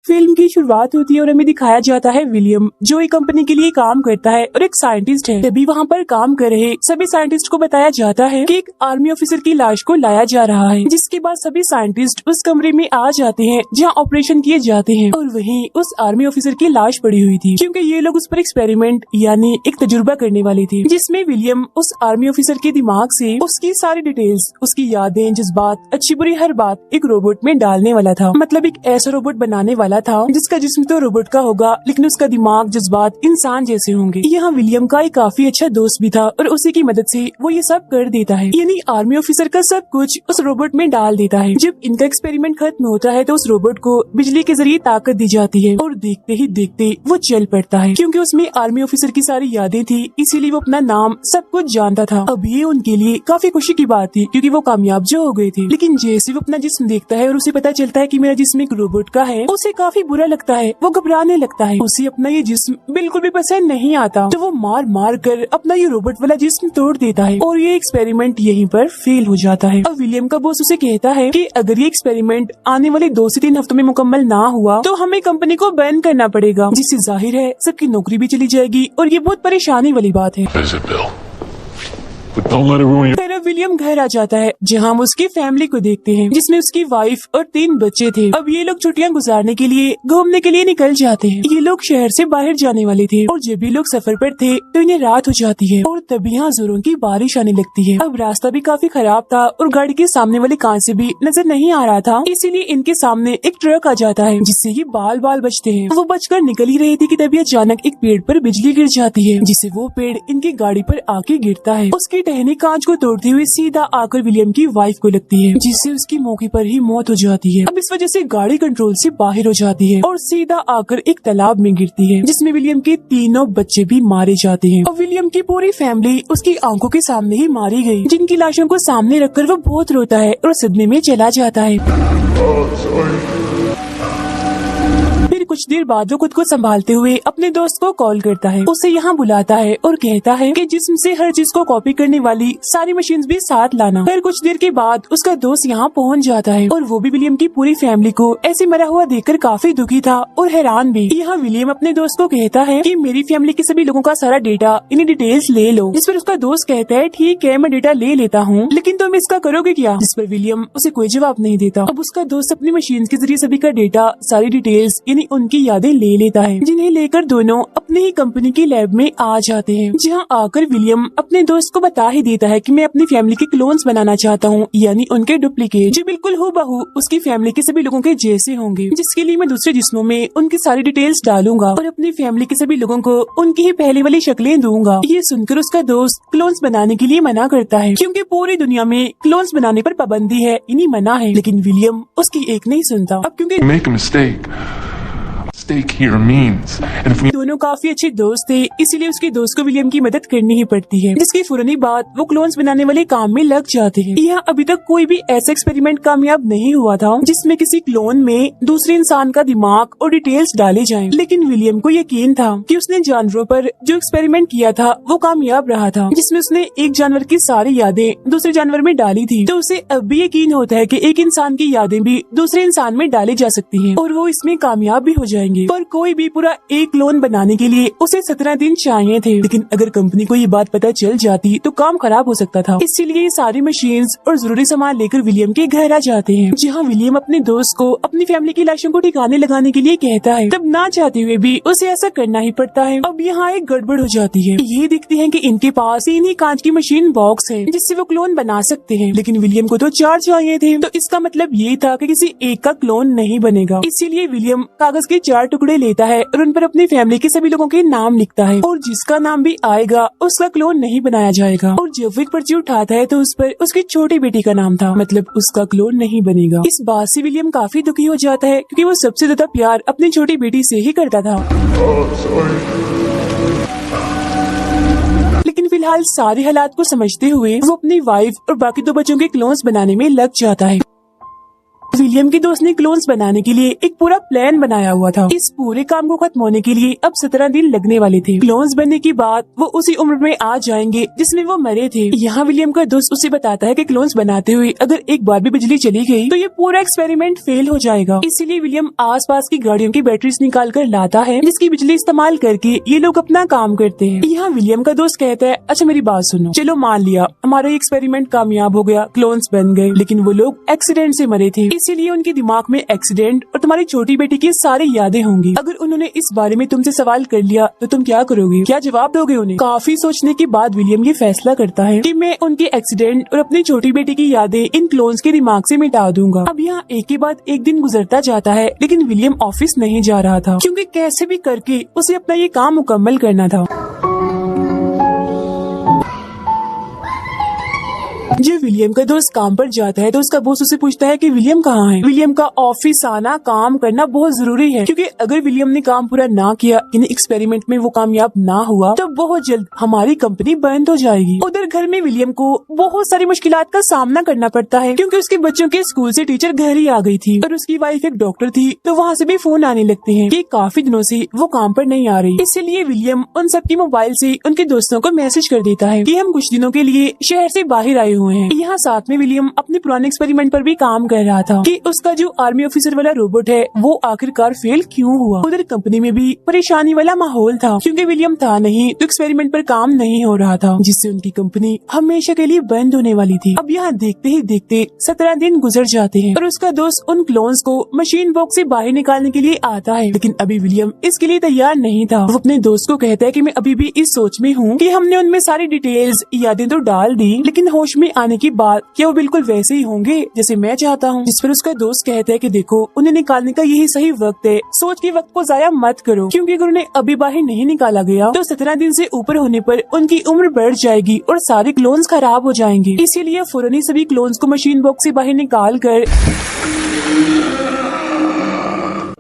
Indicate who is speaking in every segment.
Speaker 1: Film की शुरुआत होती है और हमें दिखाया जाता है विलियम, जो एक कंपनी के लिए काम करता है और एक साइंटिस्ट है। तभी वहाँ पर काम कर रहे सभी साइंटिस्ट को बताया जाता है कि एक आर्मी ऑफिसर की लाश को लाया जा रहा है, जिसके बाद सभी साइंटिस्ट उस कमरे में आ जाते हैं जहाँ ऑपरेशन किए जाते हैं और वहीं उस आर्मी ऑफिसर की लाश पड़ी हुई थी, क्योंकि ये लोग उस पर एक्सपेरिमेंट यानी एक तजुर्बा करने वाले थे, जिसमें विलियम उस आर्मी ऑफिसर के दिमाग से उसकी सारी डिटेल्स, उसकी यादें, जज्बात, अच्छी बुरी हर बात एक रोबोट में डालने वाला था। मतलब एक ऐसा रोबोट बनाने वाला था जिसका जिस्म तो रोबोट का होगा लेकिन उसका दिमाग, जज्बात इंसान जैसे होंगे। यहाँ विलियम का एक काफी अच्छा दोस्त भी था और उसी की मदद से वो ये सब कर देता है, यानी आर्मी ऑफिसर का सब कुछ उस रोबोट में डाल देता है। जब इनका एक्सपेरिमेंट खत्म होता है तो उस रोबोट को बिजली के जरिए ताकत दी जाती है और देखते ही देखते वो चल पड़ता है, क्योंकि उसमें आर्मी ऑफिसर की सारी यादें थी, इसीलिए वो अपना नाम सब कुछ जानता था। अब ये उनके लिए काफी खुशी की बात थी क्योंकि वो कामयाब जो हो गए थे। लेकिन जैसे वो अपना जिस्म देखता है और उसे पता चलता है कि मेरा जिस्म एक रोबोट का है, उसे काफी बुरा लगता है, वो घबराने लगता है। उसे अपना ये जिस्म बिल्कुल भी पसंद नहीं आता, तो वो मार मार कर अपना ये रोबोट वाला जिस्म तोड़ देता है और ये एक्सपेरिमेंट यहीं पर फेल हो जाता है। अब विलियम का बॉस उसे कहता है कि अगर ये एक्सपेरिमेंट आने वाले 2 से 3 हफ्तों में मुकम्मल ना हुआ तो हमें कंपनी को बैन करना पड़ेगा, जिससे जाहिर है सबकी नौकरी भी चली जाएगी और ये बहुत परेशानी वाली बात है। फिर अब विलियम घर आ जाता है जहाँ हम उसकी फैमिली को देखते हैं, जिसमें उसकी वाइफ और 3 बच्चे थे। अब ये लोग छुट्टियां गुजारने के लिए घूमने के लिए निकल जाते हैं। ये लोग शहर से बाहर जाने वाले थे और जब ये लोग सफर पर थे तो इन्हें रात हो जाती है और तभी यहाँ जोरों की बारिश आने लगती है। अब रास्ता भी काफी खराब था और गाड़ी के सामने वाले कांच से भी नजर नहीं आ रहा था, इसीलिए इनके सामने एक ट्रक आ जाता है जिससे ये बाल बाल बचते हैं। वो बचकर निकल ही रही थी कि तभी अचानक एक पेड़ पर बिजली गिर जाती है, जिससे वो पेड़ इनकी गाड़ी पर आके गिरता है। उसकी टहनी कांच को तोड़ते हुए सीधा आकर विलियम की वाइफ को लगती है, जिससे उसकी मौके पर ही मौत हो जाती है। अब इस वजह से गाड़ी कंट्रोल से बाहर हो जाती है और सीधा आकर एक तालाब में गिरती है, जिसमें विलियम के 3 बच्चे भी मारे जाते हैं। और विलियम की पूरी फैमिली उसकी आंखों के सामने ही मारी गई, जिनकी लाशों को सामने रखकर वो बहुत रोता है और सदमे में चला जाता है। फिर कुछ देर बाद वो खुद को संभालते हुए अपने दोस्त को कॉल करता है, उसे यहाँ बुलाता है और कहता है कि जिस्म से हर चीज को कॉपी करने वाली सारी मशीन्स भी साथ लाना। फिर कुछ देर के बाद उसका दोस्त यहाँ पहुँच जाता है और वो भी विलियम की पूरी फैमिली को ऐसे मरा हुआ देखकर काफी दुखी था और हैरान भी। यहाँ विलियम अपने दोस्त को कहता है कि मेरी फैमिली के सभी लोगों का सारा डेटा, इन्हीं डिटेल्स ले लो। जिस पर उसका दोस्त कहता है ठीक है मैं डेटा ले लेता हूँ, लेकिन तुम इसका करोगे क्या? जिस पर विलियम उसे कोई जवाब नहीं देता। अब उसका दोस्त अपनी मशीन के जरिए सभी का डेटा, सारी डिटेल्स यानी उनकी यादें ले लेता है, जिन्हें लेकर दोनों अपनी ही कंपनी की लैब में आ जाते हैं। जहाँ आकर विलियम अपने दोस्त को बता ही देता है कि मैं अपनी फैमिली के क्लोन्स बनाना चाहता हूँ, यानी उनके डुप्लीकेट, जो बिल्कुल हूबहू उसकी फैमिली के सभी लोगों के जैसे होंगे, जिसके लिए मैं दूसरे जिस्मों में उनकी सारी डिटेल्स डालूंगा और अपनी फैमिली के सभी लोगों को उनकी ही पहले वाली शक्लें दूंगा। ये सुनकर उसका दोस्त क्लोन्स बनाने के लिए मना करता है, क्योंकि पूरी दुनिया में क्लोन्स बनाने पर पाबंदी है, इन्हीं मना है। लेकिन विलियम उसकी एक नहीं सुनता। अब क्योंकि दोनों काफी अच्छे दोस्त थे, इसीलिए उसके दोस्त को विलियम की मदद करनी ही पड़ती है, जिसकी फौरनी बाद वो क्लोन्स बनाने वाले काम में लग जाते हैं। यहाँ अभी तक कोई भी ऐसा एक्सपेरिमेंट कामयाब नहीं हुआ था जिसमें किसी क्लोन में दूसरे इंसान का दिमाग और डिटेल्स डाले जाएं। लेकिन विलियम को यकीन था कि उसने जानवरों पर जो एक्सपेरिमेंट किया था वो कामयाब रहा था, जिसमें उसने एक जानवर की सारी यादें दूसरे जानवर में डाली थी। तो उसे अब भी यकीन होता है कि एक इंसान की यादें भी दूसरे इंसान में डाली जा सकती है और वो इसमें कामयाब भी हो जाएंगे। पर कोई भी पूरा एक क्लोन बनाने के लिए उसे 17 दिन चाहिए थे, लेकिन अगर कंपनी को ये बात पता चल जाती तो काम खराब हो सकता था। इसीलिए सारी मशीन्स और जरूरी सामान लेकर विलियम के घर आ जाते हैं, जहाँ विलियम अपने दोस्त को अपनी फैमिली की लाशों को ठिकाने लगाने के लिए कहता है। तब ना चाहते हुए भी उसे ऐसा करना ही पड़ता है। अब यहाँ एक गड़बड़ हो जाती है। ये दिखते हैं कि इनके पास 3 ही कांच की मशीन बॉक्स है जिससे वो क्लोन बना सकते हैं, लेकिन विलियम को तो 4 चाहिए थे। तो इसका मतलब ये था कि किसी एक का क्लोन नहीं बनेगा। इसीलिए विलियम कागज के 4 टुकड़े लेता है और उन पर अपनी फैमिली के सभी लोगों के नाम लिखता है और जिसका नाम भी आएगा उसका क्लोन नहीं बनाया जाएगा। और जब वो एक पर्ची उठाता है तो उस पर उसकी छोटी बेटी का नाम था, मतलब उसका क्लोन नहीं बनेगा। इस बात से विलियम काफी दुखी हो जाता है क्योंकि वो सबसे ज्यादा प्यार अपनी छोटी बेटी से ही करता था। लेकिन फिलहाल सारे हालात को समझते हुए वो अपनी वाइफ और बाकी 2 बच्चों के क्लोन्स बनाने में लग जाता है। विलियम के दोस्त ने क्लोन्स बनाने के लिए एक पूरा प्लान बनाया हुआ था। इस पूरे काम को खत्म होने के लिए अब 17 दिन लगने वाले थे। क्लोन्स बनने के बाद वो उसी उम्र में आ जाएंगे जिसमें वो मरे थे। यहाँ विलियम का दोस्त उसे बताता है कि क्लोन्स बनाते हुए अगर एक बार भी बिजली चली गई तो ये पूरा एक्सपेरिमेंट फेल हो जाएगा। इसीलिए विलियम आसपास की गाड़ियों की बैटरीज निकाल कर लाता है जिसकी बिजली इस्तेमाल करके ये लोग अपना काम करते हैं। यहाँ विलियम का दोस्त कहता है, अच्छा मेरी बात सुनो, चलो मान लिया हमारा ये एक्सपेरिमेंट कामयाब हो गया, क्लोन्स बन गए, लेकिन वो लोग एक्सीडेंट से मरे थे, इसीलिए उनके दिमाग में एक्सीडेंट और तुम्हारी छोटी बेटी की सारी यादें होंगी। अगर उन्होंने इस बारे में तुमसे सवाल कर लिया तो तुम क्या करोगे, क्या जवाब दोगे उन्हें? काफी सोचने के बाद विलियम ये फैसला करता है कि मैं उनके एक्सीडेंट और अपनी छोटी बेटी की यादें इन क्लोन्स के दिमाग से मिटा दूंगा। अब यहाँ एक के बाद एक दिन गुजरता जाता है, लेकिन विलियम ऑफिस नहीं जा रहा था क्योंकि कैसे भी करके उसे अपना ये काम मुकम्मल करना था। जब विलियम का दोस्त काम पर जाता है तो उसका बॉस उसे पूछता है कि विलियम कहाँ है। विलियम का ऑफिस आना, काम करना बहुत जरूरी है क्योंकि अगर विलियम ने काम पूरा ना किया, यानी एक्सपेरिमेंट में वो कामयाब ना हुआ, तो बहुत जल्द हमारी कंपनी बंद हो जाएगी। उधर घर में विलियम को बहुत सारी मुश्किलात का सामना करना पड़ता है क्योंकि उसके बच्चों के स्कूल से टीचर घर ही आ गई थी और उसकी वाइफ एक डॉक्टर थी, तो वहाँ से भी फोन आने लगते हैं कि काफी दिनों से वो काम पर नहीं आ रही। इसीलिए विलियम उन सबकी मोबाइल से उनके दोस्तों को मैसेज कर देता है कि हम कुछ दिनों के लिए शहर से बाहर आए हुए हैं। यहाँ साथ में विलियम अपने पुराने एक्सपेरिमेंट पर भी काम कर रहा था कि उसका जो आर्मी ऑफिसर वाला रोबोट है वो आखिरकार फेल क्यों हुआ। उधर कंपनी में भी परेशानी वाला माहौल था क्योंकि विलियम था नहीं तो एक्सपेरिमेंट पर काम नहीं हो रहा था, जिससे उनकी कंपनी हमेशा के लिए बंद होने वाली थी। अब यहाँ देखते ही देखते 17 दिन गुजर जाते हैं और उसका दोस्त उन क्लोन्स को मशीन बॉक्स से बाहर निकालने के लिए आता है, लेकिन अभी विलियम इसके लिए तैयार नहीं था। वो अपने दोस्त को कहता है कि मैं अभी भी इस सोच में हूँ कि हमने उनमें सारी डिटेल्स यादें तो डाल दी, लेकिन होश में आने के बाद क्या वो बिल्कुल वैसे ही होंगे जैसे मैं चाहता हूँ। जिस पर उसका दोस्त कहता है कि देखो उन्हें निकालने का यही सही वक्त है, सोच के वक्त को जाया मत करो क्योंकि अगर उन्हें अभी बाहर नहीं निकाला गया तो 17 दिन से ऊपर होने पर उनकी उम्र बढ़ जाएगी और सारे क्लोन्स खराब हो जाएंगे। इसीलिए फौरन ही सभी क्लोन्स को मशीन बॉक्स से बाहर निकाल कर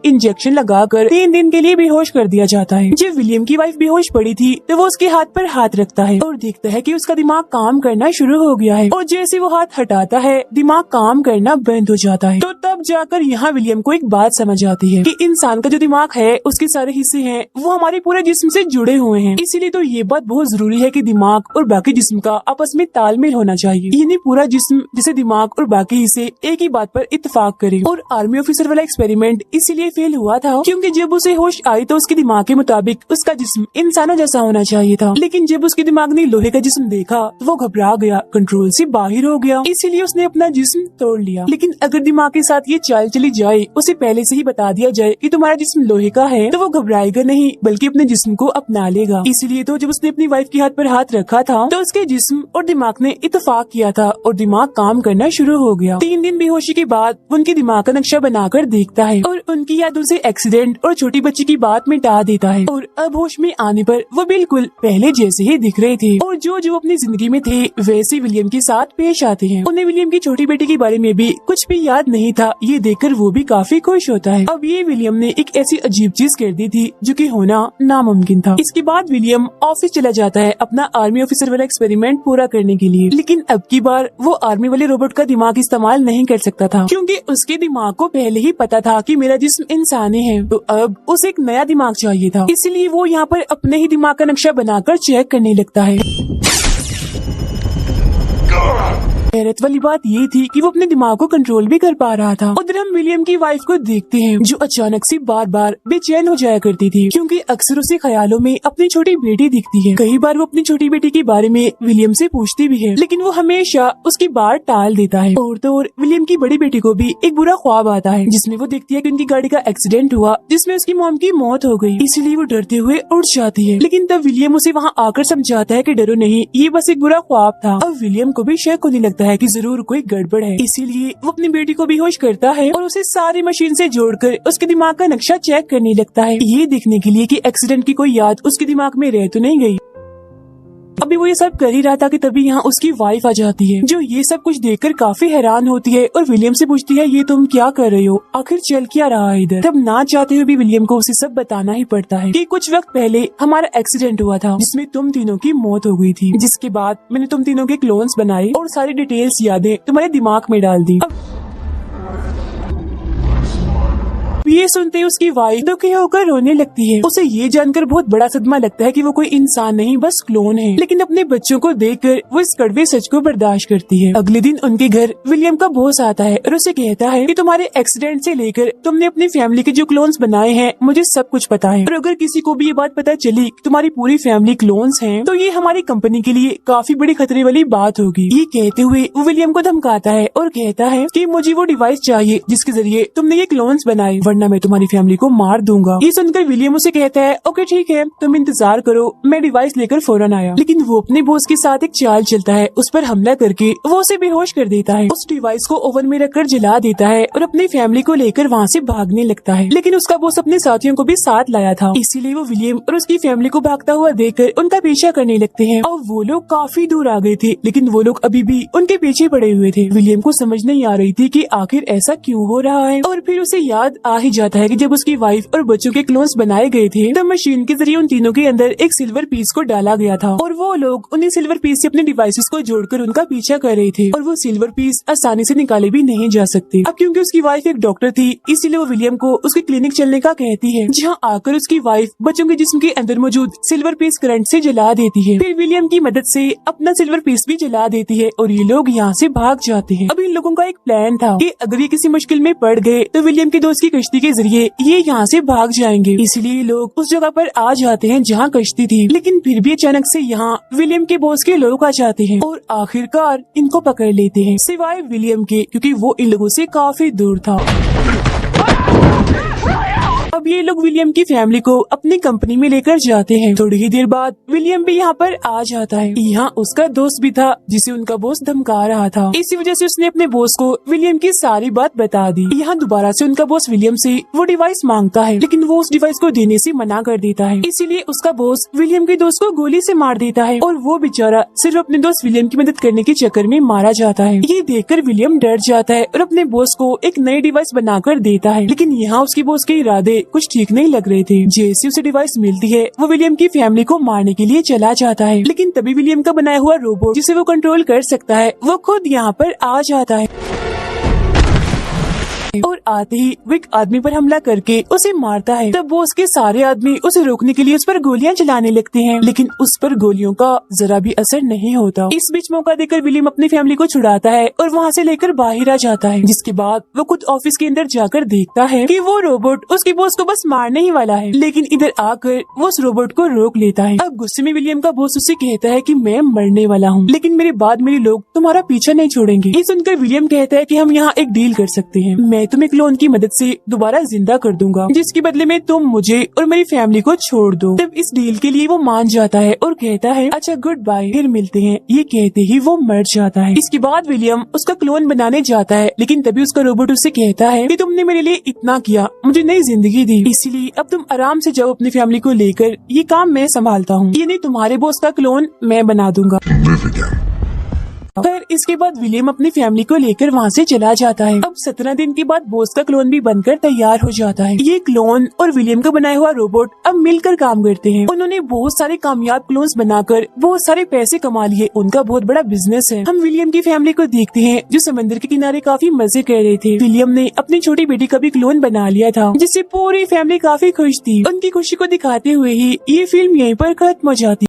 Speaker 1: इंजेक्शन लगाकर 3 दिन के लिए बेहोश कर दिया जाता है। जब विलियम की वाइफ बेहोश पड़ी थी तो वो उसके हाथ पर हाथ रखता है और देखता है कि उसका दिमाग काम करना शुरू हो गया है और जैसे वो हाथ हटाता है दिमाग काम करना बंद हो जाता है। तो तब जाकर यहाँ विलियम को एक बात समझ आती है कि इंसान का जो दिमाग है उसके सारे हिस्से हैं वो हमारे पूरे जिस्म से जुड़े हुए हैं, इसीलिए तो ये बात बहुत जरूरी है कि दिमाग और बाकी जिस्म का आपस में तालमेल होना चाहिए, यानी पूरा जिस्म जैसे दिमाग और बाकी हिस्से एक ही बात पर इत्तेफाक करे। और आर्मी ऑफिसर वाला एक्सपेरिमेंट इसीलिए फेल हुआ था क्योंकि जब उसे होश आई तो उसके दिमाग के मुताबिक उसका जिस्म इंसानों जैसा होना चाहिए था, लेकिन जब उसके दिमाग ने लोहे का जिस्म देखा तो वो घबरा गया, कंट्रोल से बाहर हो गया, इसीलिए उसने अपना जिस्म तोड़ लिया। लेकिन अगर दिमाग के साथ ये चाल चली जाए, उसे पहले से ही बता दिया जाए कि तुम्हारा जिस्म लोहे का है, तो वो घबराएगा नहीं बल्कि अपने जिस्म को अपना लेगा। इसीलिए तो जब उसने अपनी वाइफ के हाथ पर हाथ रखा था तो उसके जिस्म और दिमाग ने इत्तेफाक किया था और दिमाग काम करना शुरू हो गया। 3 दिन बेहोशी के बाद उनके दिमाग का नक्शा बनाकर देखता है और उनकी यादों से एक्सीडेंट और छोटी बच्ची की बात मिटा देता है और अब होश में आने पर वो बिल्कुल पहले जैसे ही दिख रहे थे और जो अपनी जिंदगी में थे वैसे विलियम के साथ पेश आते हैं। उन्हें विलियम की छोटी बेटी के बारे में भी कुछ भी याद नहीं था, ये देखकर वो भी काफी खुश होता है। अब ये विलियम ने एक ऐसी अजीब चीज कर दी थी जो कि होना नामुमकिन था। इसके बाद विलियम ऑफिस चला जाता है अपना आर्मी ऑफिसर वाला एक्सपेरिमेंट पूरा करने के लिए, लेकिन अब की बार वो आर्मी वाले रोबोट का दिमाग इस्तेमाल नहीं कर सकता था क्योंकि उसके दिमाग को पहले ही पता था कि मेरा जिस्म इंसानी है, तो अब उसे एक नया दिमाग चाहिए था। इसलिए वो यहाँ पर अपने ही दिमाग का नक्शा बनाकर चेक करने लगता है। हैरत वाली बात ये थी कि वो अपने दिमाग को कंट्रोल भी कर पा रहा था। उधर हम विलियम की वाइफ को देखते हैं जो अचानक से बार बार बेचैन हो जाया करती थी क्योंकि अक्सर उसे ख्यालों में अपनी छोटी बेटी दिखती है। कई बार वो अपनी छोटी बेटी के बारे में विलियम से पूछती भी है, लेकिन वो हमेशा उसकी बात टाल देता है। और तो और विलियम की बड़ी बेटी को भी एक बुरा ख्वाब आता है जिसमें वो देखती है कि उनकी गाड़ी का एक्सीडेंट हुआ जिसमें उसकी मॉम की मौत हो गई, इसलिए वो डरते हुए उठ जाती है। लेकिन तब विलियम उसे वहाँ आकर समझाता है कि डरो नहीं, ये बस एक बुरा ख्वाब था। अब विलियम को भी शक होने लगता है कि जरूर कोई गड़बड़ है, इसीलिए वो अपनी बेटी को बेहोश करता है और उसे सारी मशीन से जोड़कर उसके दिमाग का नक्शा चेक करने लगता है, ये देखने के लिए कि एक्सीडेंट की कोई याद उसके दिमाग में रह तो नहीं गई। अभी वो ये सब कर ही रहा था कि तभी यहाँ उसकी वाइफ आ जाती है जो ये सब कुछ देखकर काफी हैरान होती है और विलियम से पूछती है ये तुम क्या कर रहे हो, आखिर चल क्या रहा है इधर। तब ना चाहते हुए भी विलियम को उसे सब बताना ही पड़ता है कि कुछ वक्त पहले हमारा एक्सीडेंट हुआ था जिसमें तुम तीनों की मौत हो गई थी, जिसके बाद मैंने तुम तीनों के क्लोन्स बनाए और सारी डिटेल्स यादें तुम्हारे दिमाग में डाल दी। ये सुनते ही उसकी वाइफ दुखी होकर रोने लगती है। उसे ये जानकर बहुत बड़ा सदमा लगता है कि वो कोई इंसान नहीं बस क्लोन है, लेकिन अपने बच्चों को देखकर वो इस कड़वे सच को बर्दाश्त करती है। अगले दिन उनके घर विलियम का बॉस आता है और उसे कहता है कि तुम्हारे एक्सीडेंट से लेकर तुमने अपनी फैमिली के जो क्लोन्स बनाए हैं मुझे सब कुछ पता है, और अगर किसी को भी ये बात पता चली कि तुम्हारी पूरी फैमिली क्लोन्स हैं, तो ये हमारी कंपनी के लिए काफी बड़ी खतरे वाली बात होगी। ये कहते हुए वो विलियम को धमकाता है और कहता है कि मुझे वो डिवाइस चाहिए जिसके जरिए तुमने ये क्लोन्स बनाए, वरना मैं तुम्हारी फैमिली को मार दूंगा। ये सुनकर विलियम उसे कहता है ओके ठीक है, तुम इंतजार करो, मैं डिवाइस लेकर फौरन आया। लेकिन वो अपने बॉस के साथ एक चाल चलता है, उस पर हमला करके वो उसे बेहोश कर देता है। उस डिवाइस को ओवन में रखकर जला देता है और अपनी फैमिली को लेकर वहाँ से भागने लगता है। लेकिन उसका बॉस अपने साथियों को भी साथ लाया था, इसीलिए वो विलियम और उसकी फैमिली को भागता हुआ देखकर उनका पीछा करने लगते हैं। और वो लोग काफी दूर आ गए थे, लेकिन वो लोग अभी भी उनके पीछे पड़े हुए थे। विलियम को समझ नहीं आ रही थी कि आखिर ऐसा क्यों हो रहा है, और फिर उसे याद आ ही जाता है कि जब उसकी वाइफ और बच्चों के क्लोन्स बनाए गए थे तब मशीन के जरिए उन तीनों के अंदर एक सिल्वर पीस को डाला गया था, और वो लोग उन्हीं सिल्वर पीस से अपने डिवाइसेस को जोड़कर उनका पीछा कर रहे थे, और वो सिल्वर पीस आसानी से निकाले भी नहीं जा सकते। अब क्योंकि उसकी वाइफ एक डॉक्टर थी, इसीलिए वो विलियम को उसके क्लिनिक चलने का कहती है, जहाँ आकर उसकी वाइफ बच्चों के जिस्म के अंदर मौजूद सिल्वर पीस करंट से जला देती है। फिर विलियम की मदद से अपना सिल्वर पीस भी जला देती है और ये लोग यहाँ से भाग जाते हैं। अब इन लोगों का एक प्लान था कि अगर ये किसी मुश्किल में पड़ गए तो विलियम के दोस्त की कश्ती के जरिए ये यहाँ से भाग जाएंगे, इसलिए लोग उस जगह पर आ जाते हैं जहाँ कश्ती थी। लेकिन फिर भी अचानक से यहाँ विलियम के बॉस के लोग आ जाते हैं और आखिरकार इनको पकड़ लेते हैं, सिवाय विलियम के, क्योंकि वो इन लोगों से काफी दूर था। अब ये लोग विलियम की फैमिली को अपनी कंपनी में लेकर जाते हैं। थोड़ी ही देर बाद विलियम भी यहाँ पर आ जाता है। यहाँ उसका दोस्त भी था जिसे उनका बॉस धमका रहा था, इसी वजह से उसने अपने बॉस को विलियम की सारी बात बता दी। यहाँ दोबारा से उनका बॉस विलियम से वो डिवाइस मांगता है, लेकिन वो उस डिवाइस को देने से मना कर देता है। इसीलिए उसका बॉस विलियम के दोस्त को गोली से मार देता है और वो बेचारा सिर्फ अपने दोस्त विलियम की मदद करने के चक्कर में मारा जाता है। ये देखकर विलियम डर जाता है और अपने बॉस को एक नई डिवाइस बनाकर देता है, लेकिन यहाँ उसके बॉस के इरादे कुछ ठीक नहीं लग रहे थे। जैसे उसे डिवाइस मिलती है वो विलियम की फैमिली को मारने के लिए चला जाता है, लेकिन तभी विलियम का बनाया हुआ रोबोट जिसे वो कंट्रोल कर सकता है वो खुद यहाँ पर आ जाता है और आते ही वो एक आदमी पर हमला करके उसे मारता है। तब वो उसके सारे आदमी उसे रोकने के लिए उस पर गोलियां चलाने लगते हैं, लेकिन उस पर गोलियों का जरा भी असर नहीं होता। इस बीच मौका देकर विलियम अपनी फैमिली को छुड़ाता है और वहाँ से लेकर बाहर आ जाता है, जिसके बाद वो खुद ऑफिस के अंदर जाकर देखता है कि वो रोबोट उसके बॉस को बस मारने ही वाला है, लेकिन इधर आकर वो उस रोबोट को रोक लेता है। अब गुस्से में विलियम का बॉस उससे कहता है कि मैं मरने वाला हूँ, लेकिन मेरे बाद मेरे लोग तुम्हारा पीछा नहीं छोड़ेंगे। ये सुनकर विलियम कहता है कि हम यहाँ एक डील कर सकते हैं, मैं तुम्हें क्लोन की मदद से दोबारा जिंदा कर दूंगा, जिसके बदले में तुम मुझे और मेरी फैमिली को छोड़ दो। तब इस डील के लिए वो मान जाता है और कहता है अच्छा गुड बाय, फिर मिलते हैं। ये कहते ही वो मर जाता है। इसके बाद विलियम उसका क्लोन बनाने जाता है, लेकिन तभी उसका रोबोट उससे कहता है कि तुमने मेरे लिए इतना किया, मुझे नई जिंदगी दी, इसीलिए अब तुम आराम से जाओ अपनी फैमिली को लेकर, ये काम मैं संभालता हूँ, ये नहीं तुम्हारे बॉस का क्लोन मैं बना दूंगा। फिर इसके बाद विलियम अपनी फैमिली को लेकर वहाँ से चला जाता है। अब 17 दिन के बाद बॉस का क्लोन भी बनकर तैयार हो जाता है। ये क्लोन और विलियम का बनाया हुआ रोबोट अब मिलकर काम करते हैं। उन्होंने बहुत सारे कामयाब क्लोन्स बनाकर बहुत सारे पैसे कमा लिए, उनका बहुत बड़ा बिजनेस है। हम विलियम की फैमिली को देखते हैं जो समंदर के किनारे काफी मजे कर रहे थे। विलियम ने अपनी छोटी बेटी का भी क्लोन बना लिया था, जिससे पूरी फैमिली काफी खुश थी। उनकी खुशी को दिखाते हुए ही ये फिल्म यहीं पर खत्म हो जाती।